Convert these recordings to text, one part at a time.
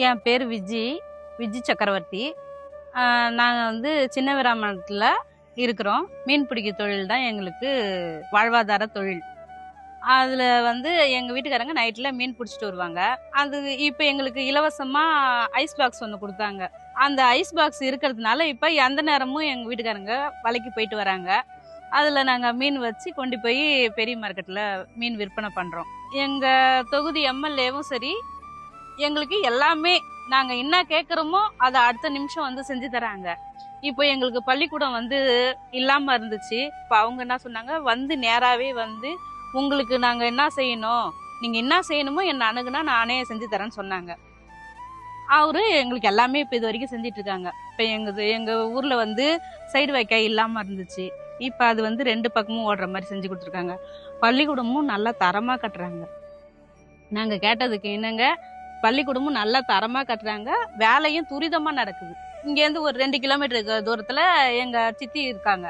என் பேர் விஜி சக்கரவர்த்தி. நாங்கள் வந்து சின்ன விராமத்தில் இருக்கிறோம். மீன் பிடிக்க தொழில் தான் எங்களுக்கு வாழ்வாதார தொழில். அதில் வந்து எங்கள் வீட்டுக்காரங்க நைட்டில் மீன் பிடிச்சிட்டு வருவாங்க. அது இப்போ எங்களுக்கு இலவசமாக ஐஸ் பாக்ஸ் ஒன்று கொடுத்தாங்க. அந்த ஐஸ் பாக்ஸ் இருக்கிறதுனால இப்போ எந்த நேரமும் எங்கள் வீட்டுக்காரங்க வலைக்கு போயிட்டு வராங்க. அதில் நாங்கள் மீன் வச்சு கொண்டு போய் பெரிய மார்க்கெட்டில் மீன் விற்பனை பண்ணுறோம். எங்கள் தொகுதி எம்எல்ஏவும் சரி, எங்களுக்கு எல்லாமே நாங்கள் என்ன கேட்குறோமோ அதை அடுத்த நிமிஷம் வந்து செஞ்சு தராங்க. இப்போ எங்களுக்கு பள்ளிக்கூடம் வந்து இல்லாமல் இருந்துச்சு. இப்போ அவங்க என்ன சொன்னாங்க, வந்து நேராகவே வந்து உங்களுக்கு நாங்கள் என்ன செய்யணும், நீங்கள் என்ன செய்யணுமோ என்னை அணுகுனா நானே செஞ்சு தரேன்னு சொன்னாங்க. அவரு எங்களுக்கு எல்லாமே இப்போ இது வரைக்கும் செஞ்சிட்டு இருக்காங்க. இப்போ எங்கள் ஊரில் வந்து சைடு வைக்காய் இல்லாமல் இருந்துச்சு. இப்போ அது வந்து 2 பக்கமும் ஓடுற மாதிரி செஞ்சு கொடுத்துருக்காங்க. பள்ளிக்கூடமும் நல்லா தரமாக கட்டுறாங்க. நாங்கள் கேட்டதுக்கு என்னங்க, பள்ளிக்கூடமும் நல்லா தரமாக கட்டுறாங்க, வேலையும் துரிதமாக நடக்குது. இங்கேருந்து ஒரு 2 கிலோமீட்டர் தூரத்தில் எங்கள் சித்தி இருக்காங்க.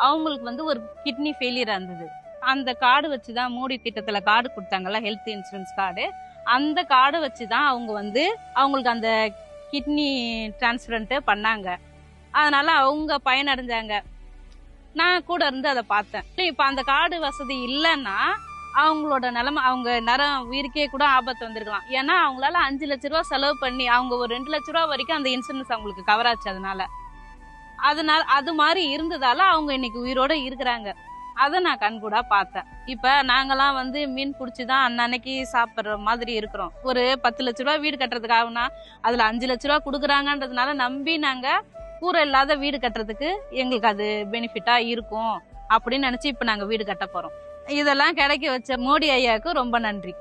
அவங்களுக்கு வந்து ஒரு கிட்னி ஃபெயிலியராக இருந்தது. அந்த கார்டு வச்சு தான் மோடி திட்டத்தில் கார்டு கொடுத்தாங்கல்ல, ஹெல்த் இன்சூரன்ஸ் கார்டு. அந்த கார்டு வச்சு தான் அவங்க வந்து அவங்களுக்கு அந்த கிட்னி டிரான்ஸ்பிளண்ட்டு பண்ணாங்க. அதனால அவங்க பயனடைஞ்சாங்க. நான் கூட இருந்து அதை பார்த்தேன். இப்போ அந்த கார்டு வசதி இல்லைன்னா அவங்களோட நிலைமை, அவங்க உயிருக்கே கூட ஆபத்து வந்திருக்கலாம். ஏன்னா அவங்களால 5 லட்ச ரூபா செலவு பண்ணி அவங்க ஒரு 2 லட்ச ரூபா வரைக்கும் அந்த இன்சூரன்ஸ் அவங்களுக்கு கவர் ஆச்சு. அதனால அது மாதிரி இருந்ததால அவங்க இன்னைக்கு உயிரோட இருக்கிறாங்க. அதை நான் கண்கூடா பார்த்தேன். இப்ப நாங்கெல்லாம் வந்து மீன் பிடிச்சிதான் அன்னன்னைக்கு சாப்பிட்ற மாதிரி இருக்கிறோம். ஒரு 10 லட்ச ரூபா வீடு கட்டுறதுக்கு ஆகுனா அதுல 5 லட்ச ரூபா கொடுக்குறாங்கன்றதுனால நம்பி நாங்க கூரை இல்லாத வீடு கட்டுறதுக்கு எங்களுக்கு அது பெனிஃபிட்டா இருக்கும் அப்படின்னு நினைச்சு இப்ப நாங்க வீடு கட்ட போறோம். இதெல்லாம் கிடைக்க வச்ச மோடி ஐயாவுக்கு ரொம்ப நன்றி.